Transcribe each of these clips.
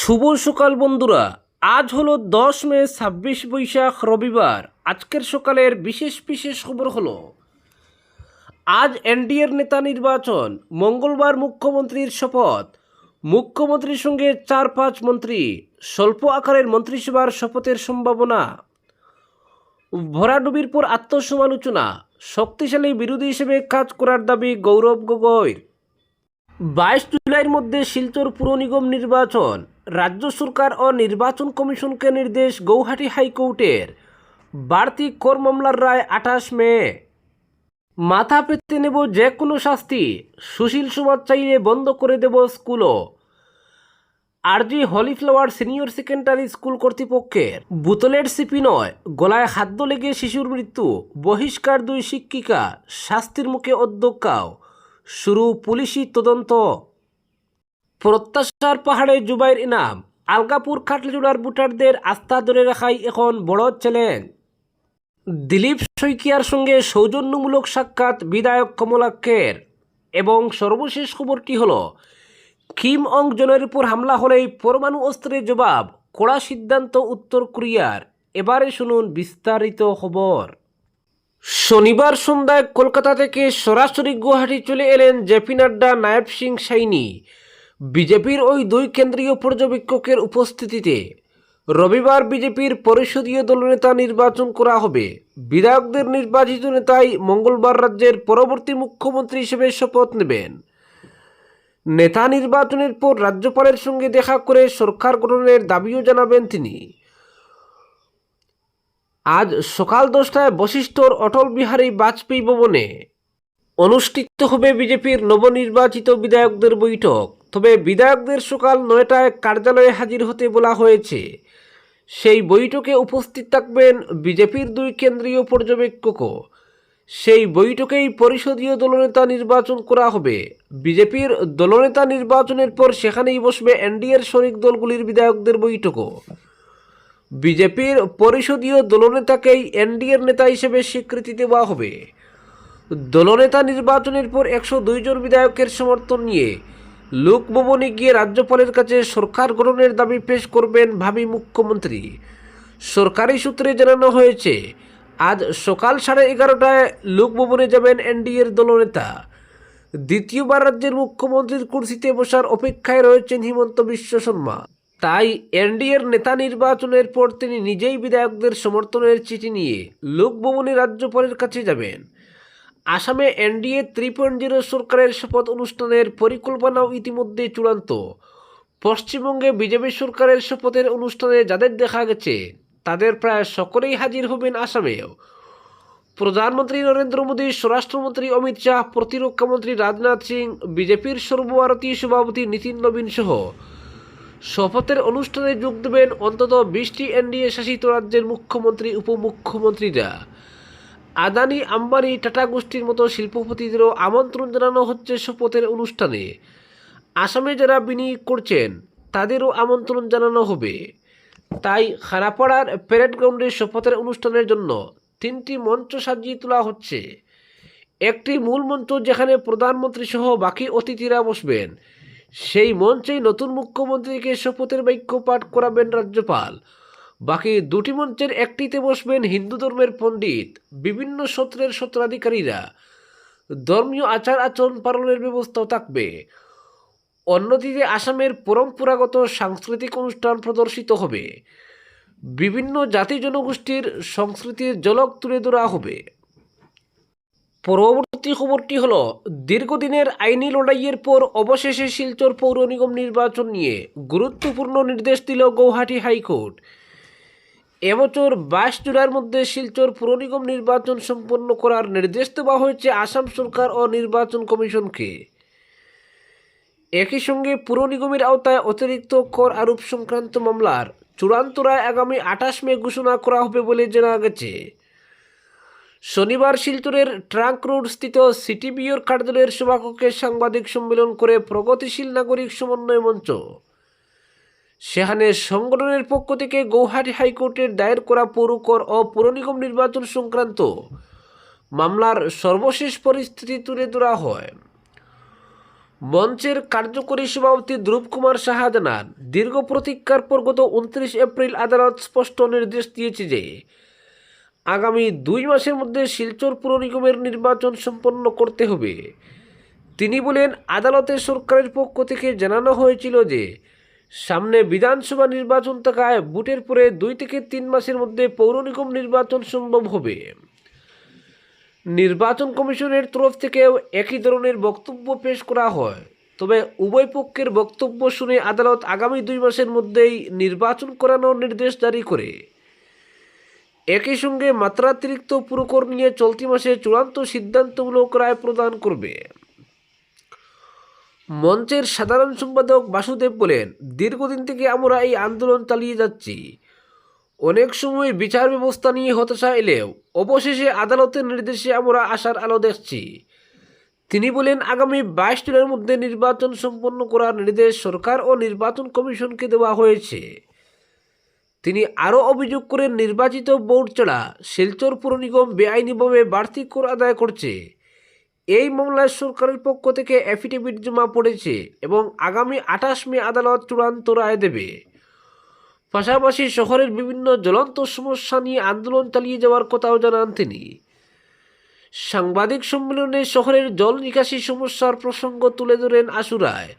শুভ সকাল বন্ধুরা। আজ হলো 10 মে 26 বৈশাখ রবিবার। আজকের সকালের বিশেষ বিশেষ খবর হলো, আজ এনডিএর নেতা নির্বাচন, মঙ্গলবার মুখ্যমন্ত্রীর শপথ, মুখ্যমন্ত্রীর সঙ্গে 4-5 মন্ত্রী, স্বল্প আকারের মন্ত্রিসভার শপথের সম্ভাবনা, ভরাডুবির পর আত্মসমালোচনা, শক্তিশালী বিরোধী হিসেবে কাজ করার দাবি গৌরব গগৈর। 22 জুলাইয়ের মধ্যে শিলচর পুর নিগম নির্বাচন, রাজ্য সরকার ও নির্বাচন কমিশনকে নির্দেশ গৌহাটি হাইকোর্টের। বাড়তি কর মামলার রায় 28 মে। মাথা পেতে নেব যে কোনো শাস্তি, সুশীল সমাজ চাইলে বন্ধ করে দেব স্কুলও, আরজি হলিফ্লাওয়ার সিনিয়র সেকেন্ডারি স্কুল কর্তৃপক্ষের। বোতলের সিপি নয়, গলায় হাত লেগে শিশুর মৃত্যু, বহিষ্কার 2 শিক্ষিকা, শাস্তির মুখে অধ্যক্ষাও, শুরু পুলিশি তদন্ত। প্রত্যাশার পাহাড়ে জুবাইর ইনাম, আলগাপুর খাটলিজোড়ার ভোটারদের আস্থা ধরে রাখাই এখন বড় চ্যালেঞ্জ। দিলীপ শইকিয়ার সঙ্গে সৌজন্যমূলক সাক্ষাৎ বিধায়ক কমলাক্ষের। এবং সর্বশেষ খবরটি হল, কিম অং জনের উপর হামলা হলেই পরমাণু অস্ত্রের জবাব, কড়া সিদ্ধান্ত উত্তর কোরিয়ার। এবারে শুনুন বিস্তারিত খবর। শনিবার সন্ধ্যায় কলকাতা থেকে সরাসরি গুয়াহাটি চলে এলেন জেপি নাড্ডা, নায়েব সিং সাইনি। বিজেপির ওই 2 কেন্দ্রীয় পর্যবেক্ষকের উপস্থিতিতে রবিবার বিজেপির পরিষদীয় দলনেতা নির্বাচন করা হবে। বিধায়কদের নির্বাচিত নেতাই মঙ্গলবার রাজ্যের পরবর্তী মুখ্যমন্ত্রী হিসেবে শপথ নেবেন। নেতা নির্বাচনের পর রাজ্যপালের সঙ্গে দেখা করে সরকার গঠনের দাবিও জানাবেন তিনি। আজ সকাল 10টায় বশিষ্ঠর অটল বিহারী বাজপেয়ী ভবনে অনুষ্ঠিত হবে বিজেপির নবনির্বাচিত বিধায়কদের বৈঠক। তবে বিধায়কদের সকাল 9টায় কার্যালয়ে হাজির হতে বলা হয়েছে। সেই বৈঠকে উপস্থিত থাকবেন বিজেপির 2 কেন্দ্রীয় পর্যবেক্ষকও। সেই বৈঠকেই পরিষদীয় দলনেতা নির্বাচন করা হবে। বিজেপির দলনেতা নির্বাচনের পর সেখানেই বসবে এনডিএর শরিক দলগুলির বিধায়কদের বৈঠকও। বিজেপির পরিষদীয় দলনেতাকেই এনডিএর নেতা হিসেবে স্বীকৃতি দেওয়া হবে। দলনেতা নির্বাচনের পর 102 জন বিধায়কের সমর্থন নিয়ে লোকভবনে গিয়ে রাজ্যপালের কাছে সরকার গঠনের দাবি পেশ করবেন ভাবী মুখ্যমন্ত্রী। সরকারি সূত্রে জানানো হয়েছে, আজ সকাল 11:30টায় লোকভবনে যাবেন এনডিএর দলনেতা। দ্বিতীয়বার রাজ্যের মুখ্যমন্ত্রীর কুর্সিতে বসার অপেক্ষায় রয়েছেন হিমন্ত বিশ্ব শর্মা। তাই এনডিএর নেতা নির্বাচনের পর তিনি নিজেই বিধায়কদের সমর্থনের চিঠি নিয়ে লোকভবনে রাজ্যপালের কাছে যাবেন। আসামে এনডিএ 3.0 সরকারের শপথ অনুষ্ঠানের পরিকল্পনাও ইতিমধ্যে চূড়ান্ত। পশ্চিমবঙ্গে বিজেপি সরকারের শপথের অনুষ্ঠানে যাদের দেখা গেছে তাদের প্রায় সকলেই হাজির হবেন আসামেও। প্রধানমন্ত্রী নরেন্দ্র মোদী, স্বরাষ্ট্রমন্ত্রী অমিত শাহ, প্রতিরক্ষামন্ত্রী রাজনাথ সিং, বিজেপির সর্বভারতীয় সভাপতি নীতিন নবীন সহ শপথের অনুষ্ঠানে যোগ দেবেন অন্তত 20টি এনডিএ শাসিত রাজ্যের মুখ্যমন্ত্রী, উপমুখ্যমন্ত্রীরা। আদানি, আম্বানি, টাটা গোষ্ঠীর মতো শিল্পপতিদেরও আমন্ত্রণ জানানো হচ্ছে শপথের অনুষ্ঠানে। আসামে যারা বিনিয়োগ করছেন তাদেরও আমন্ত্রণ জানানো হবে। তাই খানাপাড়ার প্যারেড গ্রাউন্ডে শপথের অনুষ্ঠানের জন্য 3টি মঞ্চ সাজিয়ে তোলা হচ্ছে। একটি মূল মঞ্চ যেখানে প্রধানমন্ত্রী সহ বাকি অতিথিরা বসবেন। সেই মঞ্চেই নতুন মুখ্যমন্ত্রীকে শপথের বাক্য পাঠ করাবেন রাজ্যপাল। বাকি 2টি মঞ্চের একটিতে বসবেন হিন্দু ধর্মের পণ্ডিত, বিভিন্ন সত্রের সত্রাধিকারীরা। ধর্মীয় আচার আচরণ পালনের ব্যবস্থাও থাকবে। অন্যদিকে আসামের পরম্পরাগত সাংস্কৃতিক অনুষ্ঠান প্রদর্শিত হবে। বিভিন্ন জাতি জনগোষ্ঠীর সংস্কৃতির ঝলক তুলে ধরা হবে। পরবর্তী খবরটি হল, দীর্ঘদিনের আইনি লড়াইয়ের পর অবশেষে শিলচর পৌর নিগম নির্বাচন নিয়ে গুরুত্বপূর্ণ নির্দেশ দিল গৌহাটি হাইকোর্ট। এবছর 22 জুলাইয়ের মধ্যে শিলচর পুর নিগম নির্বাচন সম্পন্ন করার নির্দেশ দেওয়া হয়েছে আসাম সরকার ও নির্বাচন কমিশনকে। একই সঙ্গে পুর নিগমের আওতায় অতিরিক্ত কর আরোপ সংক্রান্ত মামলার চূড়ান্ত রায় আগামী 28 মে ঘোষণা করা হবে বলে জানা গেছে। শনিবার শিলচরের ট্রাঙ্ক রোড স্থিত সিটিবিওর কার্যালয়ের সভাকক্ষে সাংবাদিক সম্মেলন করে প্রগতিশীল নাগরিক সমন্বয় মঞ্চ। সেখানে সংগঠনের পক্ষ থেকে গৌহাটি হাইকোর্টের দায়ের করা পৌরকর ও পুর নিগম নির্বাচন সংক্রান্ত মামলার সর্বশেষ পরিস্থিতি তুলে ধরা হয়। মঞ্চের কার্যকরী সভাপতি ধ্রুব কুমার সাহা জানান, দীর্ঘ প্রতীক্ষার পর গত 29 এপ্রিল আদালত স্পষ্ট নির্দেশ দিয়েছে যে আগামী 2 মাসের মধ্যে শিলচর পুর নিগমের নির্বাচন সম্পন্ন করতে হবে। তিনি বলেন, আদালতে সরকারের পক্ষ থেকে জানানো হয়েছিল যে সামনে বিধানসভা নির্বাচন থাকায় ভোটের পরে 2 থেকে 3 মাসের মধ্যে পৌর নিগম নির্বাচন সম্ভব হবে। নির্বাচন কমিশনের তরফ থেকেও একই ধরনের বক্তব্য পেশ করা হয়, তবে উভয় পক্ষের বক্তব্য শুনে আদালত আগামী 2 মাসের মধ্যেই নির্বাচন করানোর নির্দেশ জারি করে। একই সঙ্গে মাত্রাতিরিক্ত পুরকর নিয়ে চলতি মাসে চূড়ান্ত সিদ্ধান্তমূলক রায় প্রদান করবে। মঞ্চের সাধারণ সম্পাদক বাসুদেব বলেন, দীর্ঘদিন থেকে আমরা এই আন্দোলন চালিয়ে যাচ্ছি। অনেক সময় বিচার ব্যবস্থা নিয়ে হতাশা এলেও অবশেষে আদালতের নির্দেশে আমরা আশার আলো দেখছি। তিনি বলেন, আগামী 22 দিনের মধ্যে নির্বাচন সম্পন্ন করার নির্দেশ সরকার ও নির্বাচন কমিশনকে দেওয়া হয়েছে। তিনি আরও অভিযোগ করেন, নির্বাচিত বোর্ড ছাড়া শিলচর পুর নিগম বেআইনিভাবে বাড়তি কর আদায় করছে। এই মামলায় সরকারের পক্ষ থেকে অ্যাফিডেভিট জমা পড়েছে এবং আগামী 28 মে আদালত চূড়ান্ত রায় দেবে। পাশাপাশি শহরের বিভিন্ন জ্বলন্ত সমস্যা নিয়ে আন্দোলন চালিয়ে যাওয়ার কথাও জানান তিনি। সাংবাদিক সম্মেলনে শহরের জল নিকাশি সমস্যার প্রসঙ্গ তুলে ধরেন আশু রায়।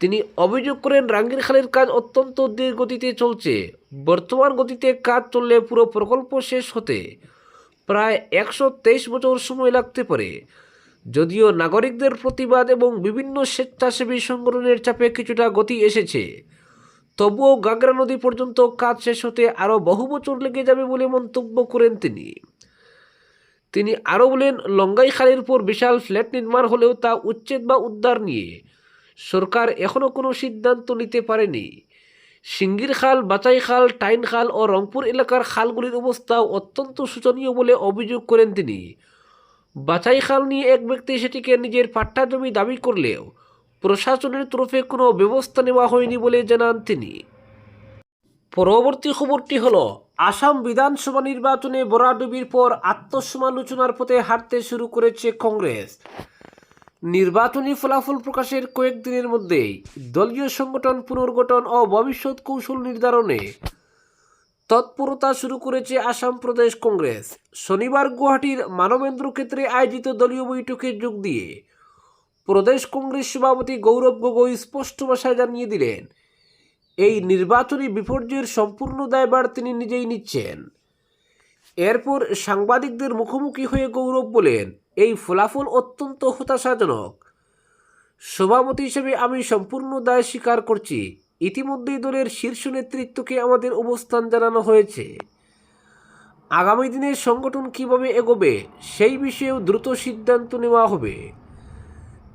তিনি অভিযোগ করেন, রাঙ্গিরখালের কাজ অত্যন্ত ধীর গতিতে চলছে। বর্তমান গতিতে কাজ চললে পুরো প্রকল্প শেষ হতে প্রায় 123 বছর সময় লাগতে পারে। যদিও নাগরিকদের প্রতিবাদ এবং বিভিন্ন স্বেচ্ছাসেবী সংগঠনের চাপে কিছুটা গতি এসেছে, তবুও গাগরা নদী পর্যন্ত কাজ শেষ হতে আরও বহু বছর লেগে যাবে বলে মন্তব্য করেন তিনি আরও বলেন, লঙ্গাই খালের উপর বিশাল ফ্ল্যাট নির্মাণ হলেও তা উচ্ছেদ বা উদ্ধার নিয়ে সরকার এখনও কোনো সিদ্ধান্ত নিতে পারেনি। সিঙ্গির খাল, বাচাই খাল, টাইন খাল ও রংপুর এলাকার খালগুলির অবস্থাও অত্যন্ত শোচনীয় বলে অভিযোগ করেন তিনি। বাচাই খাল নিয়ে এক ব্যক্তি সেটিকে নিজের পাট্টা জমি দাবি করলেও প্রশাসনের তরফে কোনো ব্যবস্থা নেওয়া হয়নি বলে জানান তিনি। পরবর্তী খবরটি হলো, আসাম বিধানসভা নির্বাচনে ভরাডুবির পর আত্মসমালোচনার পথে হাঁটতে শুরু করেছে কংগ্রেস। নির্বাচনী ফলাফল প্রকাশের কয়েকদিনের মধ্যেই দলীয় সংগঠন পুনর্গঠন ও ভবিষ্যৎ কৌশল নির্ধারণে তৎপরতা শুরু করেছে আসাম প্রদেশ কংগ্রেস। শনিবার গুয়াহাটির মানবেন্দ্র ক্ষেত্রে আয়োজিত দলীয় বৈঠকে যোগ দিয়ে প্রদেশ কংগ্রেস সভাপতি গৌরব গগৈ স্পষ্ট ভাষায় জানিয়ে দিলেন, এই নির্বাচনী বিপর্যয়ের সম্পূর্ণ দায়ভার তিনি নিজেই নিচ্ছেন। এরপর সাংবাদিকদের মুখোমুখি হয়ে গৌরব বলেন, এই ফলাফল অত্যন্ত হতাশাজনক। সভাপতি হিসেবে আমি সম্পূর্ণ দায় স্বীকার করছি। ইতিমধ্যেই দলের শীর্ষ নেতৃত্বকে আমাদের অবস্থান জানানো হয়েছে। আগামী দিনে সংগঠন কিভাবে এগোবে সেই বিষয়েও দ্রুত সিদ্ধান্ত নেওয়া হবে।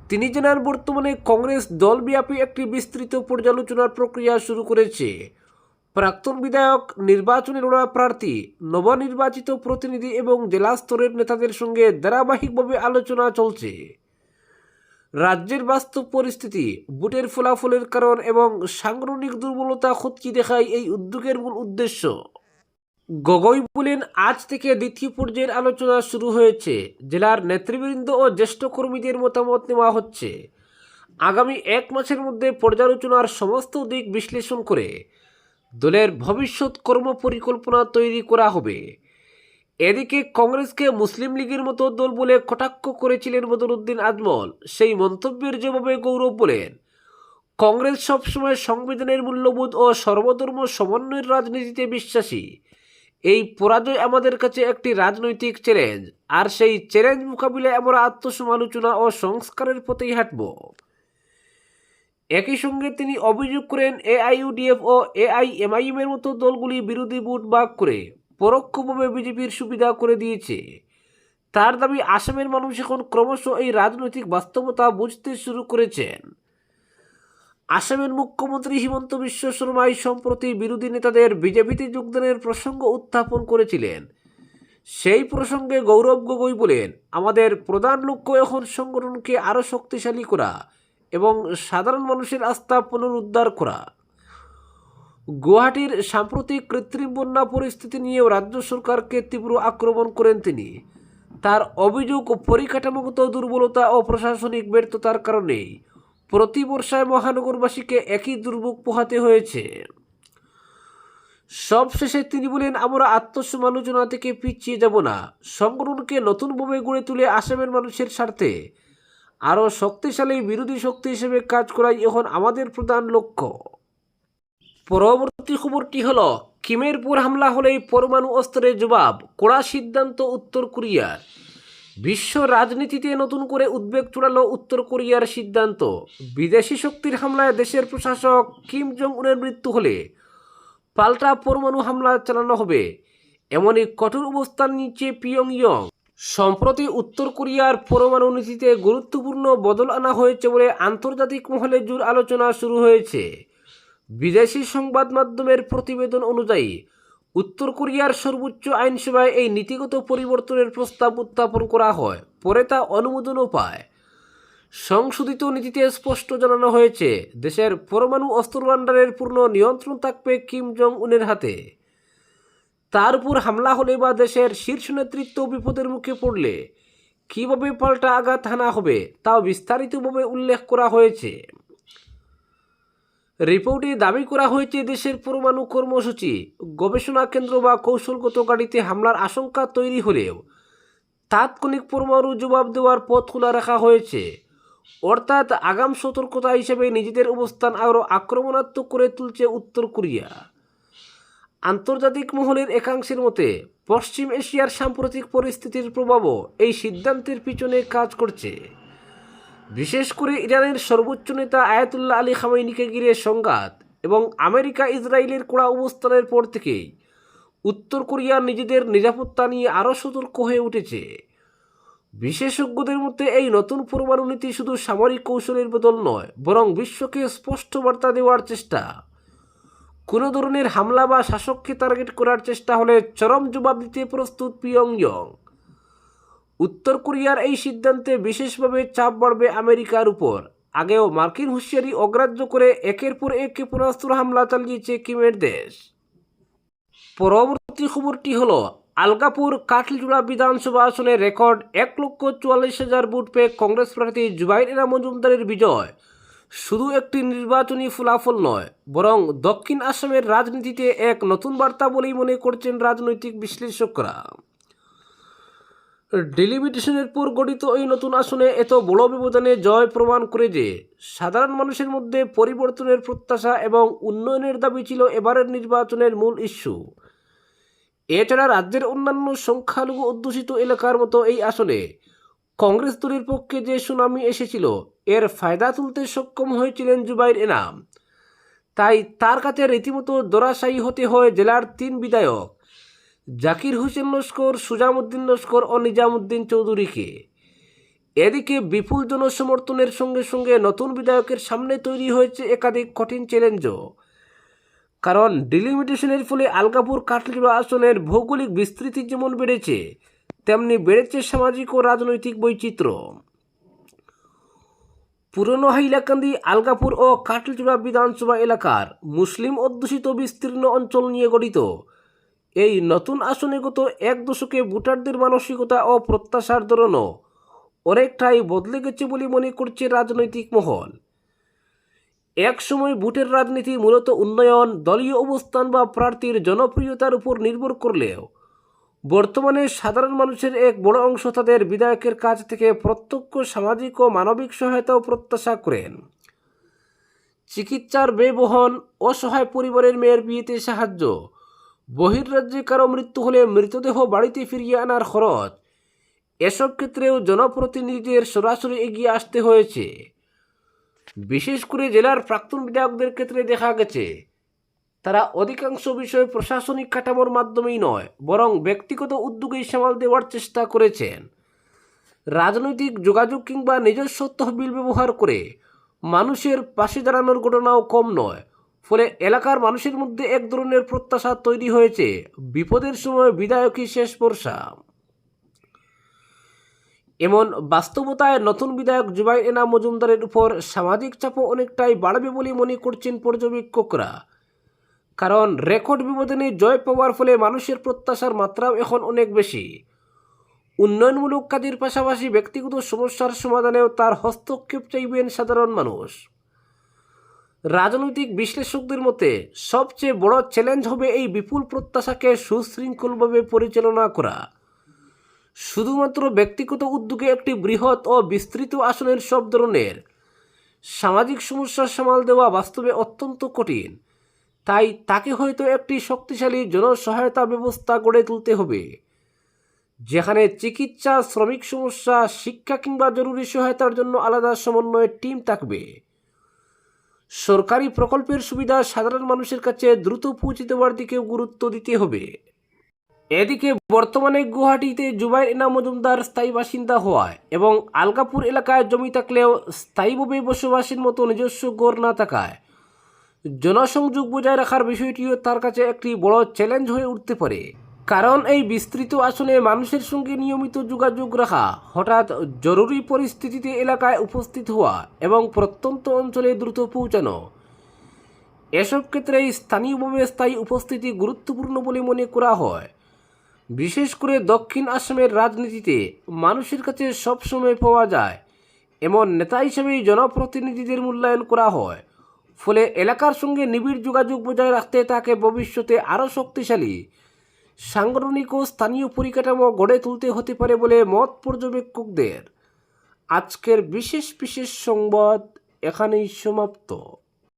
তিনি জানান, বর্তমানে কংগ্রেস দলব্যাপী একটি বিস্তৃত পর্যালোচনার প্রক্রিয়া শুরু করেছে। প্রাক্তন বিধায়ক, নির্বাচনে লড়া প্রার্থী, নবনির্বাচিত প্রতিনিধি এবং জেলা স্তরের নেতাদের সঙ্গে ধারাবাহিকভাবে আলোচনা চলছে। রাজ্যের বাস্তব পরিস্থিতি, ভোটের ফলাফলের কারণ এবং সাংগঠনিক দুর্বলতা খতিয়ে দেখাই এই উদ্যোগের মূল উদ্দেশ্য। গগৈ বলেন, আজ থেকে দ্বিতীয় পর্যায়ের আলোচনা শুরু হয়েছে। জেলার নেতৃবৃন্দ ও জ্যেষ্ঠ কর্মীদের মতামত নেওয়া হচ্ছে। আগামী 1 মাসের মধ্যে পর্যালোচনার সমস্ত দিক বিশ্লেষণ করে দলের ভবিষ্যৎ কর্মপরিকল্পনা তৈরি করা হবে। এদিকে কংগ্রেসকে মুসলিম লীগের মতো দল বলে কটাক্ষ করেছিলেন বদরুদ্দিন আজমল। সেই মন্তব্যের জবাবে গৌরব বলেন, কংগ্রেস সবসময় সংবিধানের মূল্যবোধ ও সর্বধর্ম সমন্বয়ের রাজনীতিতে বিশ্বাসী। এই পরাজয় আমাদের কাছে একটি রাজনৈতিক চ্যালেঞ্জ, আর সেই চ্যালেঞ্জ মোকাবিলায় আমরা আত্মসমালোচনা ও সংস্কারের পথেই হাঁটব। একই সঙ্গে তিনি অভিযোগ করেন, এআইইউডিএফ ও এআইএমআইএম এর মতো দলগুলি বিরোধী ভোট ভাগ করে পরোক্ষভাবে বিজেপির সুবিধা করে দিয়েছে। তার দাবি, আসামের মানুষ এখন ক্রমশ এই রাজনৈতিক বাস্তবতা বুঝতে শুরু করেছেন। আসামের মুখ্যমন্ত্রী হিমন্ত বিশ্ব শর্মা সম্প্রতি বিরোধী নেতাদের বিজেপিতে যোগদানের প্রসঙ্গ উত্থাপন করেছিলেন। সেই প্রসঙ্গে গৌরব গগৈ বলেন, আমাদের প্রধান লক্ষ্য এখন সংগঠনকে আরও শক্তিশালী করা এবং সাধারণ মানুষের আস্থা পুনরুদ্ধার করা। গুয়াহাটির সাম্প্রতিক কৃত্রিম বন্যা পরিস্থিতি নিয়েও রাজ্য সরকারকে তীব্র আক্রমণ করেন তিনি। তার অভিযোগ, পরিকাঠামোগত দুর্বলতা ও প্রশাসনিক ব্যর্থতার কারণে প্রতি বর্ষায় মহানগরবাসীকে একই দুর্ভোগ পোহাতে হয়েছে। সবশেষে তিনি বলেন, আমরা আত্মসমালোচনা থেকে পিছিয়ে যাব না। সংগঠনকে নতুনভাবে গড়ে তুলে আসামের মানুষের স্বার্থে আরও শক্তিশালী বিরোধী শক্তি হিসেবে কাজ করাই এখন আমাদের প্রধান লক্ষ্য। পরবর্তী খবরটি হল, কিমের পুর হামলা হলেই পরমাণু অস্ত্রের জবাব, কড়া সিদ্ধান্ত উত্তর কোরিয়ার। বিশ্ব রাজনীতিতে নতুন করে উদ্বেগ ছড়ালো উত্তর কোরিয়ার সিদ্ধান্ত। বিদেশি শক্তির হামলায় দেশের প্রশাসক কিম জং উনের মৃত্যু হলে পাল্টা পরমাণু হামলা চালানো হবে, এমনই কঠোর অবস্থান নিচ্ছে পিয়ংইয়ং। সম্প্রতি উত্তর কোরিয়ার পরমাণু নীতিতে গুরুত্বপূর্ণ বদল আনা হয়েছে বলে আন্তর্জাতিক মহলে জোর আলোচনা শুরু হয়েছে। বিদেশি সংবাদ মাধ্যমের প্রতিবেদন অনুযায়ী উত্তর কোরিয়ার সর্বোচ্চ আইনসভায় এই নীতিগত পরিবর্তনের প্রস্তাব উত্থাপন করা হয়, পরে তা অনুমোদনও পায়। সংশোধিত নীতিতে স্পষ্ট জানানো হয়েছে, দেশের পরমাণু অস্ত্রভাণ্ডারের পূর্ণ নিয়ন্ত্রণ থাকবে কিম জং উনের হাতে। তার উপর হামলা হলে বা দেশের শীর্ষ নেতৃত্ব বিপদের মুখে পড়লে কীভাবে পাল্টা আঘাত হানা হবে তাও বিস্তারিতভাবে উল্লেখ করা হয়েছে। রিপোর্টে দাবি করা হয়েছে, দেশের পরমাণু কর্মসূচি, গবেষণা কেন্দ্র বা কৌশলগত ঘাঁটিতে হামলার আশঙ্কা তৈরি হলেও তাৎক্ষণিক পরমাণু জবাব দেওয়ার পথ খোলা রাখা হয়েছে। অর্থাৎ আগাম সতর্কতা হিসেবে নিজেদের অবস্থান আরও আক্রমণাত্মক করে তুলছে উত্তর কোরিয়া। আন্তর্জাতিক মহলের একাংশের মতে পশ্চিম এশিয়ার সাম্প্রতিক পরিস্থিতির প্রভাবও এই সিদ্ধান্তের পিছনে কাজ করছে। বিশেষ করে ইরানের সর্বোচ্চ নেতা আয়াতুল্লাহ আলী খামেনিকে ঘিরে সংঘাত এবং আমেরিকা ইসরায়েলের কড়া অবস্থানের পর থেকেই উত্তর কোরিয়া নিজেদের নিরাপত্তা নিয়ে আরও সতর্ক হয়ে উঠেছে। বিশেষজ্ঞদের মতে এই নতুন পরমাণু নীতি শুধু সামরিক কৌশলের বদল নয়, বরং বিশ্বকে স্পষ্ট বার্তা দেওয়ার চেষ্টা। কোনো ধরনের হামলা বা শাসককে টার্গেট করার চেষ্টা হলে চরম জবাব দিতে প্রস্তুত পিয়ংইয়ং। উত্তর কোরিয়ার এই সিদ্ধান্তে বিশেষভাবে চাপ বাড়বে আমেরিকার উপর। আগেও মার্কিন হুঁশিয়ারি অগ্রাহ্য করে একের পর এক ক্ষেপণাস্ত্র হামলা চালিয়েছে কিমের দেশ। পরবর্তী খবরটি হল, আলগাপুর কাটলিজোড়া বিধানসভা আসনে রেকর্ড 1,44,000 ভোট পেয়ে কংগ্রেস প্রার্থী জুবাইর এনাম মজুমদারের বিজয় শুধু একটি নির্বাচনী ফলাফল নয়, বরং দক্ষিণ আসামের রাজনীতিতে এক নতুন বার্তা বলেই মনে করছেন রাজনৈতিক বিশ্লেষকরা। ডেলিমিটেশনের পর গঠিত এই নতুন আসনে এত বড় ব্যবধানে জয় প্রমাণ করে যে সাধারণ মানুষের মধ্যে পরিবর্তনের প্রত্যাশা এবং উন্নয়নের দাবি ছিল এবারের নির্বাচনের মূল ইস্যু। এছাড়া রাজ্যের অন্যান্য সংখ্যালঘু অধ্যুষিত এলাকার মতো এই আসনে কংগ্রেস দলের পক্ষে যে সুনামি এসেছিল এর ফায়দা তুলতে সক্ষম হয়েছিলেন জুবাইর এনাম। তাই তার কাছে রীতিমতো ধরাশায়ী হতে হয় জেলার 3 বিধায়ক জাকির হোসেন লস্কর, সুজামউদ্দিন লস্কর ও নিজামউদ্দিন চৌধুরীকে। এদিকে বিপুল জনসমর্থনের সঙ্গে সঙ্গে নতুন বিধায়কের সামনে তৈরি হয়েছে একাধিক কঠিন চ্যালেঞ্জও। কারণ ডিলিমিটেশনের ফলে আলগাপুর কাটলিজোড়া আসনের ভৌগোলিক বিস্তৃতি যেমন বেড়েছে, তেমনি বেড়েছে সামাজিক ও রাজনৈতিক বৈচিত্র্য। পুরনো হাইলাকান্দি, আলগাপুর ও কাটলিজোড়া বিধানসভা এলাকার মুসলিম অধ্যুষিত বিস্তীর্ণ অঞ্চল নিয়ে গঠিত এই নতুন আসনে গত 1 দশকে ভোটারদের মানসিকতা ও প্রত্যাশার ধরনও অনেকটাই বদলে গেছে বলে মনে করছে রাজনৈতিক মহল। এক সময় ভোটের রাজনীতি মূলত উন্নয়ন, দলীয় অবস্থান বা প্রার্থীর জনপ্রিয়তার উপর নির্ভর করলেও বর্তমানে সাধারণ মানুষের এক বড় অংশ তাদের বিধায়কের কাছ থেকে প্রত্যক্ষ সামাজিক ও মানবিক সহায়তাও প্রত্যাশা করেন। চিকিৎসার ব্যয় বহন, অসহায় পরিবারের মেয়ের বিয়েতে সাহায্য, বহির্রাজ্যে কারো মৃত্যু হলে মৃতদেহ বাড়িতে ফিরিয়ে আনার খরচ, এসব ক্ষেত্রেও জনপ্রতিনিধিদের সরাসরি এগিয়ে আসতে হয়েছে। বিশেষ করে জেলার প্রাক্তন বিধায়কদের ক্ষেত্রে দেখা গেছে তারা অধিকাংশ বিষয় প্রশাসনিক কাঠামোর মাধ্যমেই নয়, বরং ব্যক্তিগত উদ্যোগেই সামাল দেওয়ার চেষ্টা করেছেন। রাজনৈতিক যোগাযোগ কিংবা নিজস্ব তহবিল ব্যবহার করে মানুষের পাশে দাঁড়ানোর ঘটনাও কম নয়। ফলে এলাকার মানুষের মধ্যে এক ধরনের প্রত্যাশা তৈরি হয়েছে, বিপদের সময় বিধায়কই শেষ ভরসা। এমন বাস্তবতায় নতুন বিধায়ক জুবাইর এনাম মজুমদারের উপর সামাজিক চাপও অনেকটাই বাড়বে বলে মনে করছেন পর্যবেক্ষকরা। কারণ রেকর্ড ব্যবধানে জয় পাওয়ার ফলে মানুষের প্রত্যাশার মাত্রাও এখন অনেক বেশি। উন্নয়নমূলক কাজের পাশাপাশি ব্যক্তিগত সমস্যার সমাধানেও তার হস্তক্ষেপ চাইবেন সাধারণ মানুষ। রাজনৈতিক বিশ্লেষকদের মতে সবচেয়ে বড় চ্যালেঞ্জ হবে এই বিপুল প্রত্যাশাকে সুশৃঙ্খলভাবে পরিচালনা করা। শুধুমাত্র ব্যক্তিগত উদ্যোগে একটি বৃহৎ ও বিস্তৃত আসনের সব ধরনের সামাজিক সমস্যার সামাল দেওয়া বাস্তবে অত্যন্ত কঠিন। তাই তাকে হয়তো একটি শক্তিশালী জনসহায়তা ব্যবস্থা গড়ে তুলতে হবে, যেখানে চিকিৎসা, শ্রমিক সমস্যা, শিক্ষা কিংবা জরুরি সহায়তার জন্য আলাদা সমন্বয়ের টিম থাকবে। সরকারি প্রকল্পের সুবিধা সাধারণ মানুষের কাছে দ্রুত পৌঁছে দেওয়ার দিকেও গুরুত্ব দিতে হবে। এদিকে বর্তমানে গুয়াহাটিতে জুবাইর ইনাম মজুমদার স্থায়ী বাসিন্দা হওয়ায় এবং আলগাপুর এলাকায় জমি থাকলেও স্থায়ীভাবে বসবাসের মতো নিজস্ব গড় না থাকায় জনসংযোগ বজায় রাখার বিষয়টিও তার কাছে একটি বড় চ্যালেঞ্জ হয়ে উঠতে পারে। কারণ এই বিস্তৃত আসনে মানুষের সঙ্গে নিয়মিত যোগাযোগ রাখা, হঠাৎ জরুরি পরিস্থিতিতে এলাকায় উপস্থিত হওয়া এবং প্রত্যন্ত অঞ্চলে দ্রুত পৌঁছানো, এসব ক্ষেত্রেই স্থানীয়ভাবে স্থায়ী উপস্থিতি গুরুত্বপূর্ণ বলে মনে করা হয়। বিশেষ করে দক্ষিণ আসামের রাজনীতিতে মানুষের কাছে সবসময় পাওয়া যায় এমন নেতা হিসেবেই জনপ্রতিনিধিদের মূল্যায়ন করা হয়। ফলে এলাকার সঙ্গে নিবিড় যোগাযোগ বজায় রাখতে তাকে ভবিষ্যতে আরও শক্তিশালী সাংগঠনিক ও স্থানীয় পরিকাঠামো গড়ে তুলতে হতে পারে বলে মত পর্যবেক্ষকদের। আজকের বিশেষ সংবাদ এখানেই সমাপ্ত।